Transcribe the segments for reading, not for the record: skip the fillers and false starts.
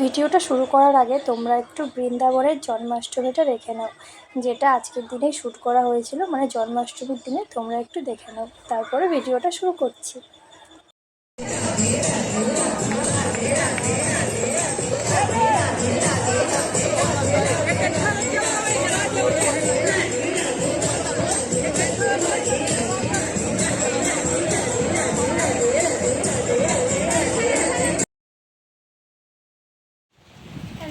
ভিডিওটা শুরু করার আগে তোমরা একটু বৃন্দাবনের জন্মাষ্টমীটা দেখে নাও, যেটা আজকের দিনেই শ্যুট করা হয়েছিল, মানে জন্মাষ্টমীর দিনে। তোমরা একটু দেখে নাও, তারপরে ভিডিওটা শুরু করছি।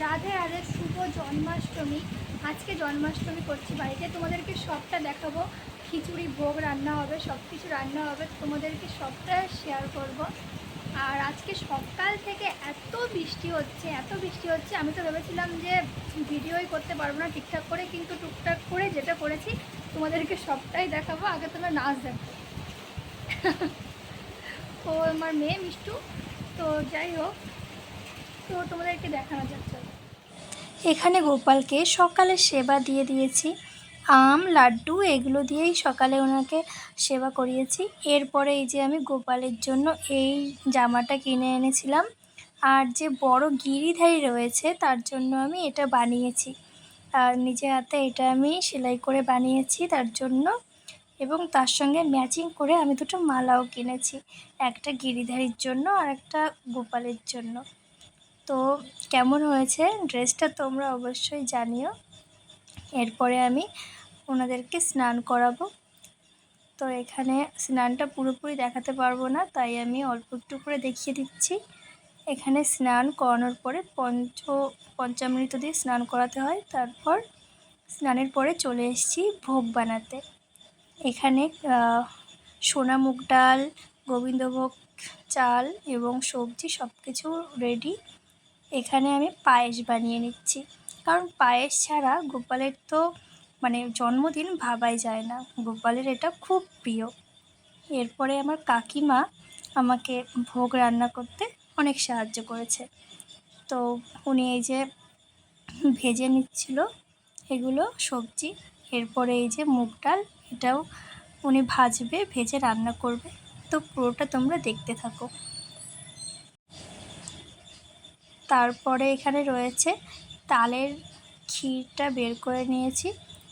রাধে রাধে, শুভ জন্মাষ্টমী। আজকে জন্মাষ্টমী করছি বাড়িতে, তোমাদেরকে সবটা দেখাবো। খিচুড়ি ভোগ রান্না হবে, সব কিছু রান্না হবে, তোমাদেরকে সবটা শেয়ার করব। আর আজকে সকাল থেকে এত বৃষ্টি হচ্ছে, আমি তো ভেবেছিলাম যে ভিডিওই করতে পারবো না ঠিকঠাক করে, কিন্তু টুকটাক করে যেটা করেছি তোমাদেরকে সবটাই দেখাবো। আগে তোমরা নাচ দেখো। তো আমার মেয়ে মিষ্টু, তো যাই হোক, তো তোমাদেরকে দেখানো যাচ্ছে। এখানে গোপালকে সকালে সেবা দিয়ে দিয়েছি, আম লাড্ডু এগুলো দিয়েই সকালে ওনাকে সেবা করিয়েছি। এরপরে এই যে আমি গোপালের জন্য এই জামাটা কিনে এনেছিলাম, আর যে বড় গিরিধারী রয়েছে তার জন্য আমি এটা বানিয়েছি, আর নিজে হাতে এটা আমি সেলাই করে বানিয়েছি তার জন্য। এবং তার সঙ্গে ম্যাচিং করে আমি দুটো মালাও কিনেছি, একটা গিরিধারীর জন্য আর একটা গোপালের জন্য। তো কেমন হয়েছে ড্রেসটা তোমরা অবশ্যই জানিও। এরপরে আমি ওনাদেরকে স্নান করাবো। তো এখানে স্নানটা পুরোপুরি দেখাতে পারবো না, তাই আমি অল্প একটু করে দেখিয়ে দিচ্ছি। এখানে স্নান করানোর পরে পঞ্চামৃত দিয়ে স্নান করাতে হয়। তারপর স্নানের পরে চলে এসেছি ভোগ বানাতে। এখানে সোনা মুগ ডাল, গোবিন্দভোগ চাল এবং সবজি সব কিছু রেডি। এখানে আমি পায়েস বানিয়ে নিচ্ছি, কারণ পায়েস ছাড়া গোপালের তো মানে জন্মদিন ভাবাই যায় না, গোপালের এটা খুব প্রিয়। এরপরে আমার কাকিমা আমাকে ভোগ রান্না করতে অনেক সাহায্য করেছে। তো উনি এই যে ভেজে নিচ্ছিল এগুলো সবজি, এরপরে এই যে মুগ ডাল, এটাও উনি ভাজবে, ভেজে রান্না করবে। তো পুরোটা তোমরা দেখতে থাকো। তারপরে এখানে রয়েছে তালের ক্ষীরটা বের করে নিয়েছি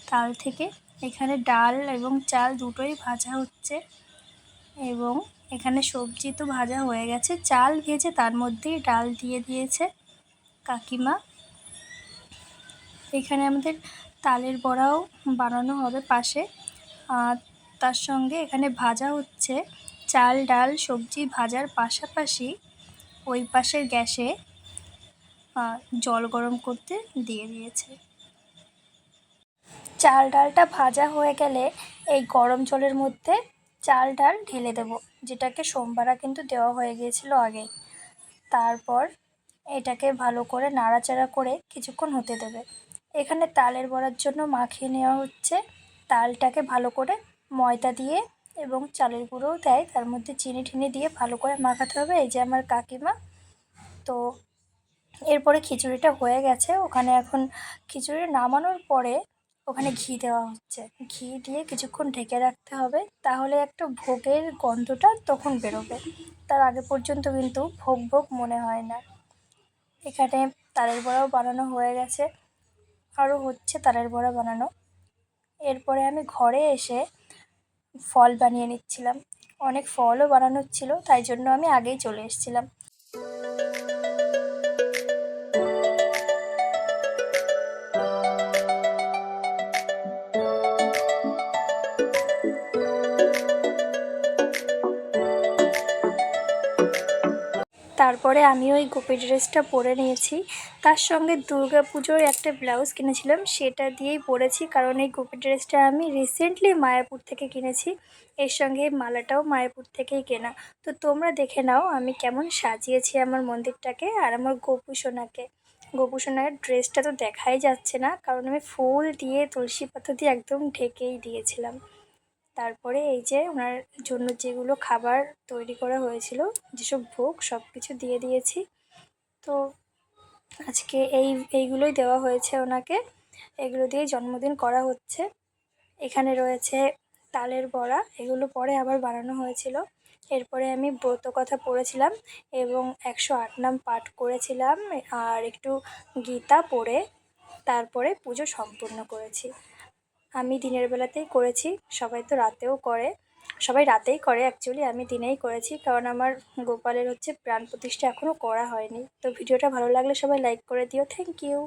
তাল থেকে। এখানে ডাল এবং চাল দুটোই ভাজা হচ্ছে, এবং এখানে সবজি তো ভাজা হয়ে গেছে, চাল ভেজে তার মধ্যেই ডাল দিয়ে দিয়েছে কাকিমা। এখানে আমাদের তালের বড়াও বানানো হবে পাশে, আর তার সঙ্গে এখানে ভাজা হচ্ছে। চাল ডাল সবজি ভাজার পাশাপাশি ওই পাশের গ্যাসে জল গরম করতে দিয়ে দিয়েছে। চাল ডালটা ভাজা হয়ে গেলে এই গরম জলের মধ্যে চাল ডাল ঢেলে দেবো, যেটাকে সোমবারা কিন্তু দেওয়া হয়ে গিয়েছিল আগে। তারপর এটাকে ভালো করে নাড়াচাড়া করে কিছুক্ষণ হতে দেবে। এখানে তালের বড়ার জন্য মাখিয়ে নেওয়া হচ্ছে। তালটাকে ভালো করে ময়দা দিয়ে এবং চালের গুঁড়োও দেয়, তার মধ্যে চিনি ঠিনি দিয়ে ভালো করে মাখাতে হবে। এই যে আমার কাকিমা। তো এরপরে খিচুড়িটা হয়ে গেছে, ওখানে এখন খিচুড়ি নামানোর পরে ওখানে ঘি দেওয়া হচ্ছে। ঘি দিয়ে কিছুক্ষণ ঢেকে রাখতে হবে, তাহলে একটা ভোগের গন্ধটা তখন বেরোবে। তার আগে পর্যন্ত কিন্তু ভোগ ভোগ মনে হয় না। এখানে তালের বড়াও বানানো হয়ে গেছে, আরও হচ্ছে তালের বড়া বানানো। এরপরে আমি ঘরে এসে ফল বানিয়ে নিচ্ছিলাম, অনেক ফলও বানানোর ছিল, তাই জন্য আমি আগেই চলে এসেছিলাম। তারপরে আমি ওই গোপী ড্রেসটা পরে নিয়েছি, তার সঙ্গে দুর্গা পুজোর একটা ব্লাউজ কিনেছিলাম, সেটা দিয়েই পরেছি, কারণ এই গোপী ড্রেসটা আমি রিসেন্টলি মায়াপুর থেকে কিনেছি। এর সঙ্গে মালাটাও মায়াপুর থেকেই কেনা। তো তোমরা দেখে নাও আমি কেমন সাজিয়েছি আমার মন্দিরটাকে আর আমার গোপু সোনাকে। গোপু সোনার ড্রেসটা তো দেখাই যাচ্ছে না, কারণ আমি ফুল দিয়ে তুলসী পাতা দিয়ে একদম ঢেকেই দিয়েছিলাম। তারপরে এই যে ওনার জন্য যেগুলো খাবার তৈরি করা হয়েছিল, যেসব ভোগ, সব কিছু দিয়ে দিয়েছি। তো আজকে এইগুলোই দেওয়া হয়েছে ওনাকে, এগুলো দিয়েই জন্মদিন করা হচ্ছে। এখানে রয়েছে তালের বড়া, এগুলো পরে আবার বানানো হয়েছিল। এরপরে আমি ব্রত কথা পড়েছিলাম এবং 108 নাম পাঠ করেছিলাম আর একটু গীতা পড়ে তারপরে পুজো সম্পূর্ণ করেছি। আমি দিনের বেলাতেই করেছি, সবাই তো রাতেও করে, সবাই রাতেই করে অ্যাকচুয়ালি, আমি দিনেই করেছি কারণ আমার গোপালের হচ্ছে প্রাণ প্রতিষ্ঠা এখনও করা হয়নি। তো ভিডিওটা ভালো লাগলে সবাই লাইক করে দিও। Thank you.